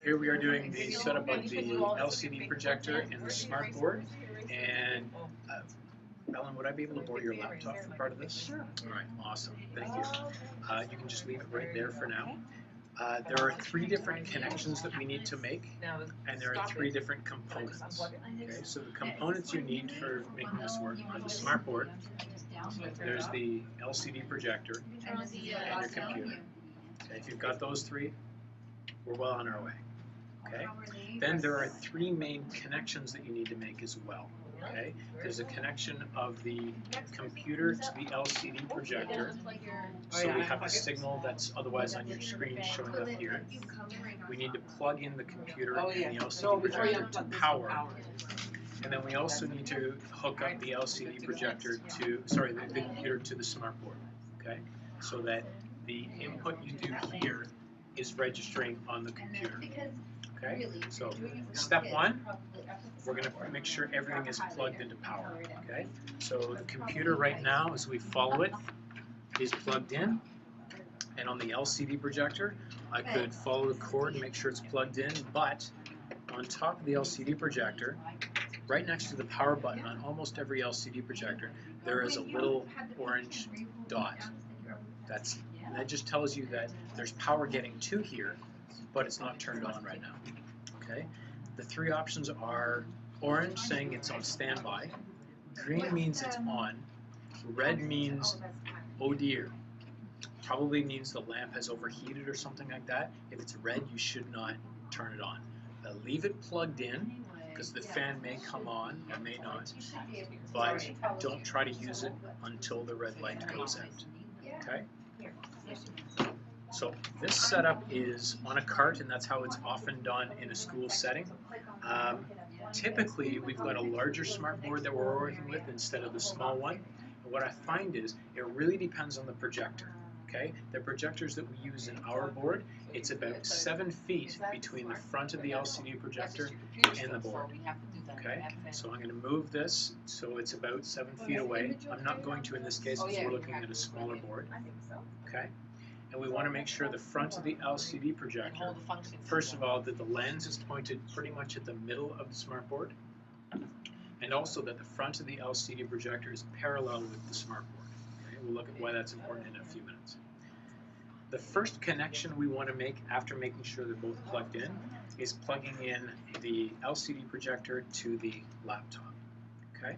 Here we are doing the setup of the LCD projector and the SmartBoard. And Ellen, would I be able to borrow your laptop for part of this? Sure. All right, awesome. Thank you. You can just leave it right there for now. There are three different connections that we need to make, and there are three different components. Okay, so the components you need for making this work are the SmartBoard, there's the LCD projector, and your computer. Okay, if you've got those three, we're well on our way. Okay. Then there are three main connections that you need to make as well. Okay. There's a connection of the computer to the LCD projector. So we have a signal that's otherwise on your screen showing up here. We need to plug in the computer and the LCD projector to power. And then we also need to hook up the LCD projector to, the computer to the SmartBoard. Okay. So that the input you do here is registering on the computer. Okay, so step one, we're going to make sure everything is plugged into power. Okay, so the computer right now, as we follow it, is plugged in, and on the LCD projector, I could follow the cord and make sure it's plugged in, but on top of the LCD projector, right next to the power button on almost every LCD projector, there is a little orange dot. That just tells you that there's power getting to here, but it's not turned on right now. Okay? The three options are orange, saying it's on standby, green means it's on, red means, oh dear, probably means the lamp has overheated or something like that. If it's red, you should not turn it on. Leave it plugged in, because the fan may come on or may not, but don't try to use it until the red light goes out. Okay? So this setup is on a cart, and that's how it's often done in a school setting. Typically, we've got a larger SmartBoard that we're working with instead of the small one. And what I find is it really depends on the projector. Okay, the projectors that we use in our board, it's about 7 feet between the front of the LCD projector and the board. Okay, so I'm going to move this so it's about 7 feet away. I'm not going to in this case because we're looking at a smaller board. Okay. And we want to make sure the front of the LCD projector, first of all, that the lens is pointed pretty much at the middle of the SmartBoard, and also that the front of the LCD projector is parallel with the SmartBoard. Okay? We'll look at why that's important in a few minutes. The first connection we want to make after making sure they're both plugged in is plugging in the LCD projector to the laptop. Okay?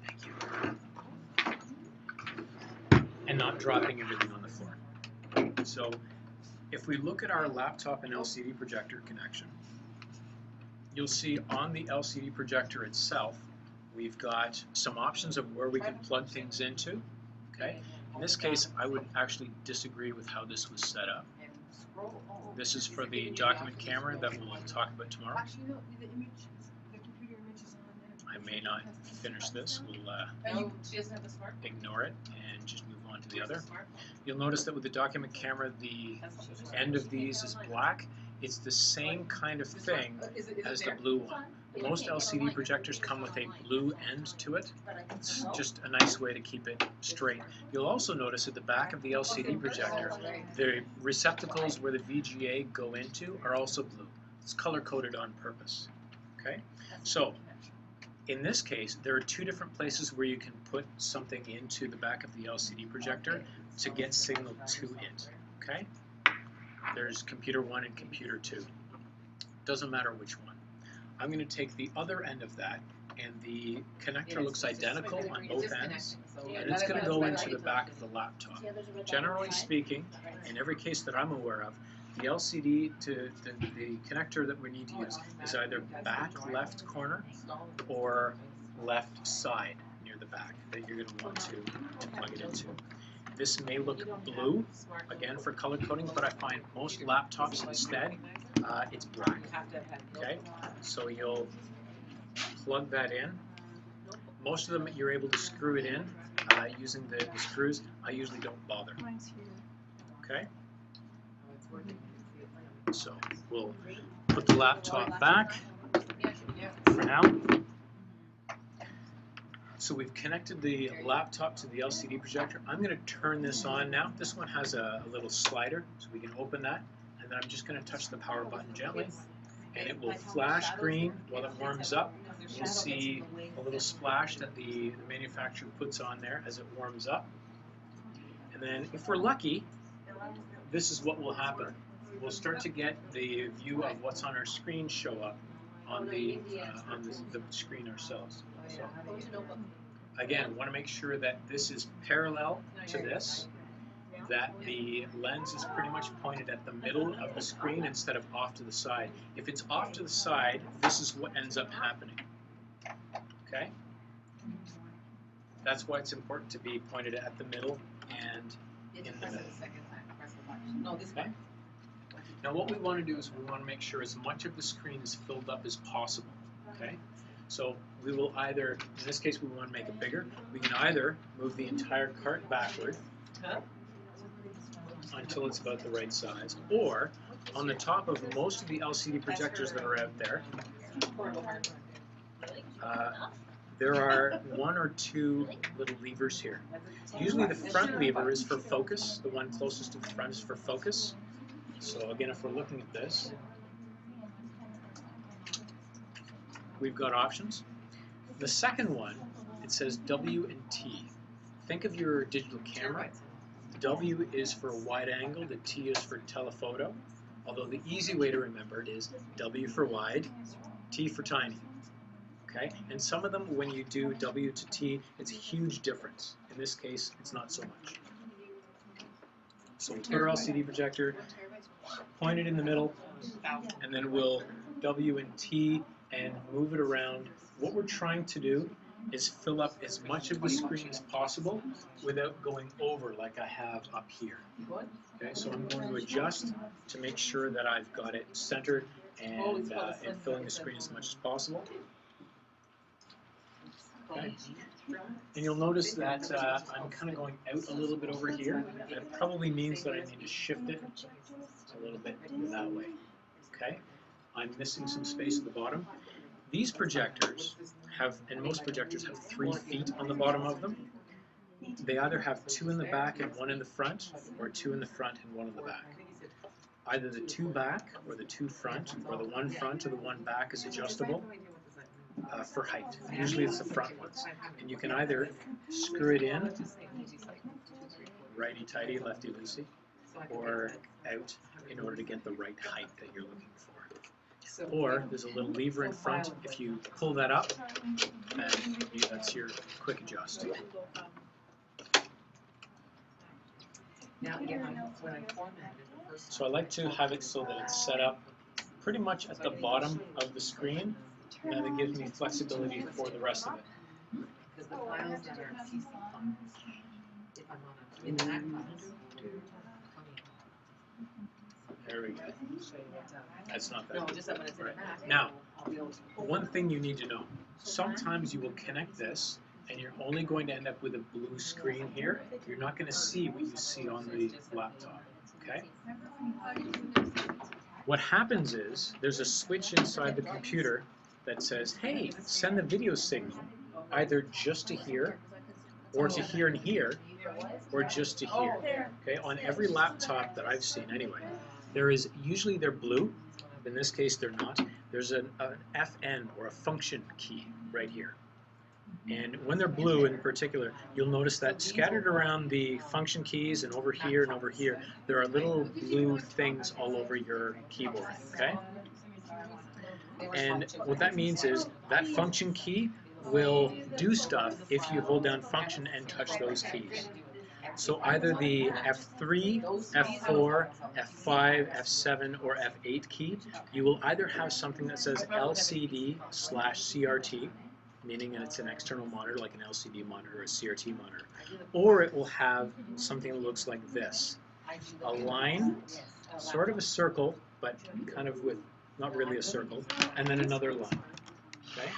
Thank you. And not dropping everything on the floor. So if we look at our laptop and LCD projector connection, you'll see on the LCD projector itself, we've got some options of where we can plug things into. Okay? In this case, I would actually disagree with how this was set up. This is for the document camera that we'll talk about tomorrow. I may not finish this. We'll ignore it and just move on to the other. You'll notice that with the document camera, the end of these is black. It's the same kind of thing as the blue one. Most LCD projectors come with a blue end to it. It's just a nice way to keep it straight. You'll also notice at the back of the LCD projector, the receptacles where the VGA go into are also blue. It's color-coded on purpose. Okay? So, in this case, there are two different places where you can put something into the back of the LCD projector to get signal to it. Okay? There's computer 1 and computer 2. Doesn't matter which one. I'm going to take the other end of that, and the connector looks identical on both ends, and it's going to go into the back of the laptop. Generally speaking, in every case that I'm aware of, the LCD to the connector that we need to use is either back left corner or left side near the back that you're going to want to plug it into. This may look blue, again for color coding, but I find most laptops instead, it's black. Okay, so you'll plug that in. Most of them you're able to screw it in using the screws. I usually don't bother. Okay, so we'll put the laptop back for now. So we've connected the laptop to the LCD projector. I'm going to turn this on now. This one has a little slider, so we can open that, and and then I'm just going to touch the power button gently, and it will flash green while it warms up. You'll see a little splash that the manufacturer puts on there as it warms up. And then if we're lucky, this is what will happen. We'll start to get the view of what's on our screen show up on the screen ourselves. So, again, want to make sure that this is parallel to this, that the lens is pretty much pointed at the middle of the screen instead of off to the side. If it's off to the side, this is what ends up happening. Okay? That's why it's important to be pointed at the middle and in the middle. Okay? Now what we want to do is we want to make sure as much of the screen is filled up as possible. Okay? So we will either, in this case we want to make it bigger, we can either move the entire cart backward until it's about the right size, or on the top of most of the LCD projectors that are out there, there are one or two little levers here. Usually the front lever is for focus, the one closest to the front is for focus. So again, if we're looking at this, we've got options. The second one, it says W and T. Think of your digital camera. W is for wide angle, the T is for telephoto. Although the easy way to remember it is W for wide, T for tiny. Okay? And some of them, when you do W to T, it's a huge difference. In this case, it's not so much. So we'll put our LCD projector, point it in the middle, and then we'll W and T and move it around. What we're trying to do is fill up as much of the screen as possible without going over like I have up here. Okay, so I'm going to adjust to make sure that I've got it centered and filling the screen as much as possible. Okay. And you'll notice that I'm kind of going out a little bit over here. That probably means that I need to shift it a little bit that way. Okay? I'm missing some space at the bottom. These projectors have, and most projectors have 3 feet on the bottom of them. They either have 2 in the back and 1 in the front, or 2 in the front and 1 in the back. Either the 2 back or the 2 front, or the 1 front or the 1 back is adjustable for height. Usually it's the front ones. And you can either screw it in, righty-tighty, lefty-loosey, or out in order to get the right height that you're looking for. Or there's a little lever in front. If you pull that up, and that's your quick adjust. So I like to have it so that it's set up pretty much at the bottom of the screen, and then it gives me flexibility for the rest of it. There we go. That's not that good. Right. Now, one thing you need to know. Sometimes you will connect this, and you're only going to end up with a blue screen here. You're not going to see what you see on the laptop. Okay? What happens is, there's a switch inside the computer that says, hey, send the video signal either just to here, or to here and here, or just to here. Okay? On every laptop that I've seen anyway, there is, usually they're blue. In this case, they're not. There's an FN, or a function key, right here. And when they're blue in particular, you'll notice that scattered around the function keys and over here, there are little blue things all over your keyboard, okay? And what that means is that function key will do stuff if you hold down function and touch those keys. So either the F3, F4, F5, F7, or F8 key, you will either have something that says LCD/CRT, meaning that it's an external monitor like an LCD monitor or a CRT monitor, or it will have something that looks like this. A line, sort of a circle, but kind of with not really a circle, and then another line. Okay?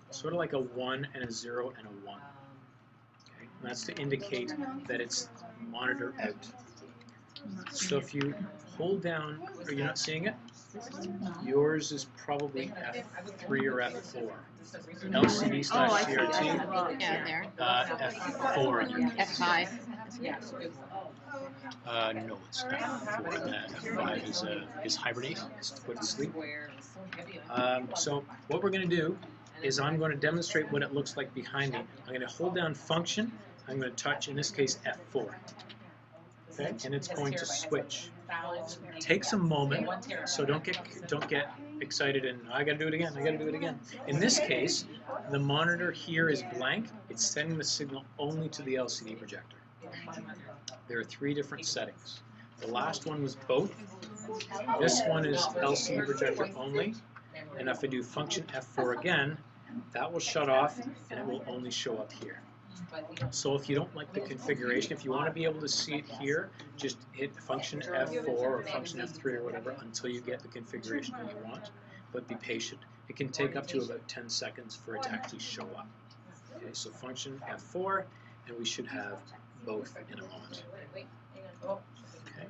Sort of like a 1 and a 0 and a 1. And that's to indicate that it's monitor out. So if you hold down, are you not seeing it? Yours is probably F3 or F4. LCD/CRT. Yeah, there. F4. F5. No, it's F4. F5 is hibernate. It's to put to sleep. So what we're going to do is I'm going to demonstrate what it looks like behind me. I'm going to hold down function. I'm going to touch, in this case, F4. Okay, and it's going to switch. It takes a moment, so don't get excited and I got to do it again. I got to do it again. In this case, the monitor here is blank. It's sending the signal only to the LCD projector. There are 3 different settings. The last one was both. This one is LCD projector only. And if I do function F4 again, that will shut off and it will only show up here. So if you don't like the configuration, if you want to be able to see it here, just hit function F4 or function F3 or whatever until you get the configuration that you want. But be patient. It can take up to about 10 seconds for it to actually show up. Okay, so function F4, and we should have both in a moment. Okay.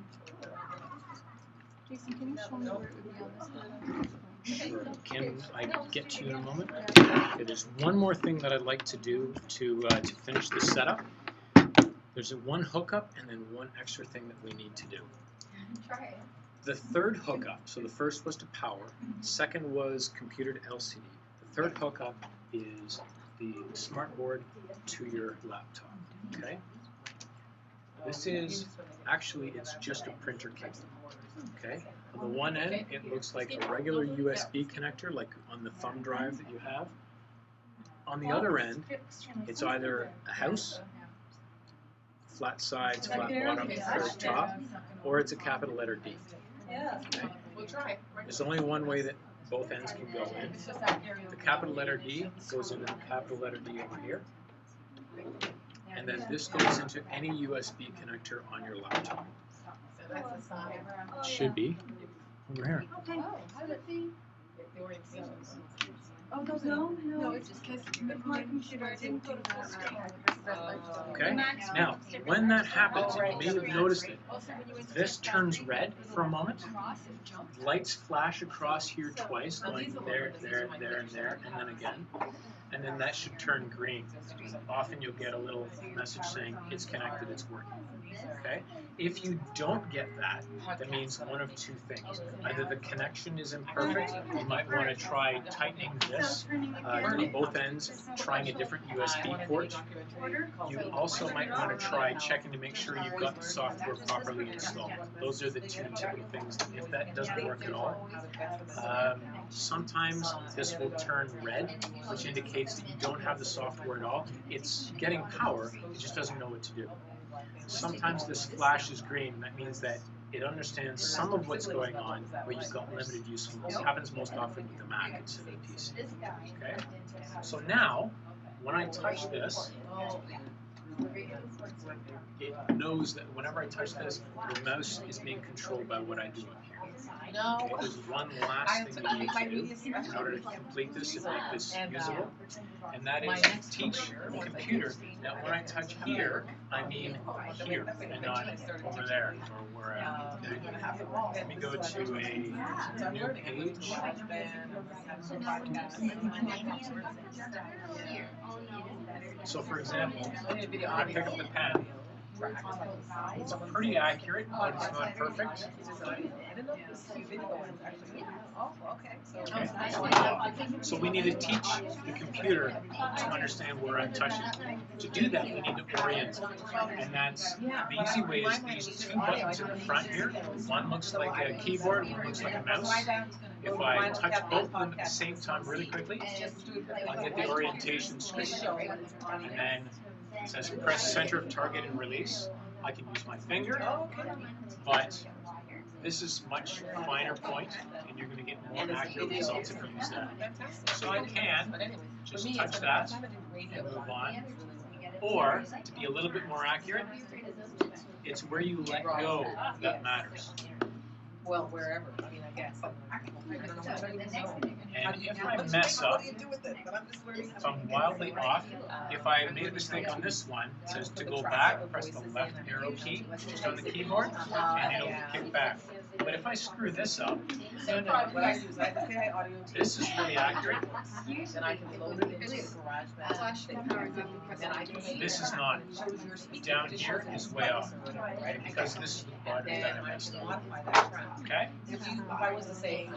Jason, can you show me where it would be on this? Sure. Can I get to you in a moment? Okay, there's one more thing that I'd like to do to finish the setup. There's one hookup and then one extra thing that we need to do. The third hookup, so the first was to power, second was computer to LCD. The third hookup is the SmartBoard to your laptop. Okay? This is, actually, it's just a printer cable. Okay? On the one end, it looks like a regular USB connector, like on the thumb drive that you have. On the other end, it's either a house, flat sides, flat bottom, curved top, or it's a capital letter D. Okay? There's only one way that both ends can go in. The capital letter D goes into the capital letter D over here. And then this goes into any USB connector on your laptop. It should be over here. Okay. Oh, no, it's just because my computer didn't go to full screen. Okay, now, when that happens, you may have noticed it. This turns red for a moment. Lights flash across here twice, going there, there, there, and there, and then again. And then that should turn green. Often you'll get a little message saying it's connected, it's working. Okay? If you don't get that, that means one of 2 things. Either the connection is imperfect, you might want to try tightening this on both ends, trying a different USB port. You also might want to try checking to make sure you've got the software properly installed. Those are the 2 typical things. If that doesn't work at all, sometimes this will turn red, which indicates that you don't have the software at all. It's getting power, it just doesn't know what to do. Sometimes this flashes green. That means that it understands some of what's going on, but you've got limited usefulness. It happens most often with the Mac instead of the PC. Okay? So now, when I touch this, it knows that whenever I touch this, the mouse is being controlled by what I do up here. Okay, there's one last thing we need to do in order to complete this and make this usable, and that is teach the computer that when I touch here, I mean here, and not over there or wherever. Okay. Let me go to a new page. So for example, I pick up the pen. It's pretty accurate, but it's not perfect. Okay. So we need to teach the computer to understand where I'm touching. To do that, we need to orient. And that's the easy way is these 2 buttons in the front here. One looks like a keyboard, one looks like a mouse. If I touch both of them at the same time really quickly, I'll get the orientation screen. And then it says press center of target and release. I can use my finger, but this is much finer point, and you're going to get more accurate results if you use that. So you can just touch that and move on. Or, to be a little bit more accurate, it's where you let go that matters. Well, wherever. I mean, I guess. And if I mess up, if I'm wildly off, if I made a mistake on this one, it says to go back, press the left arrow key just on the keyboard, and it'll kick back. But if I screw this up, No, what I do is I say I audio tape. this is really accurate. Then I can load it into GarageBand. Then I can make This is not. Down here is way off, right? Because this is the quadrant that I messed up. modify that track. Okay? If I was to say,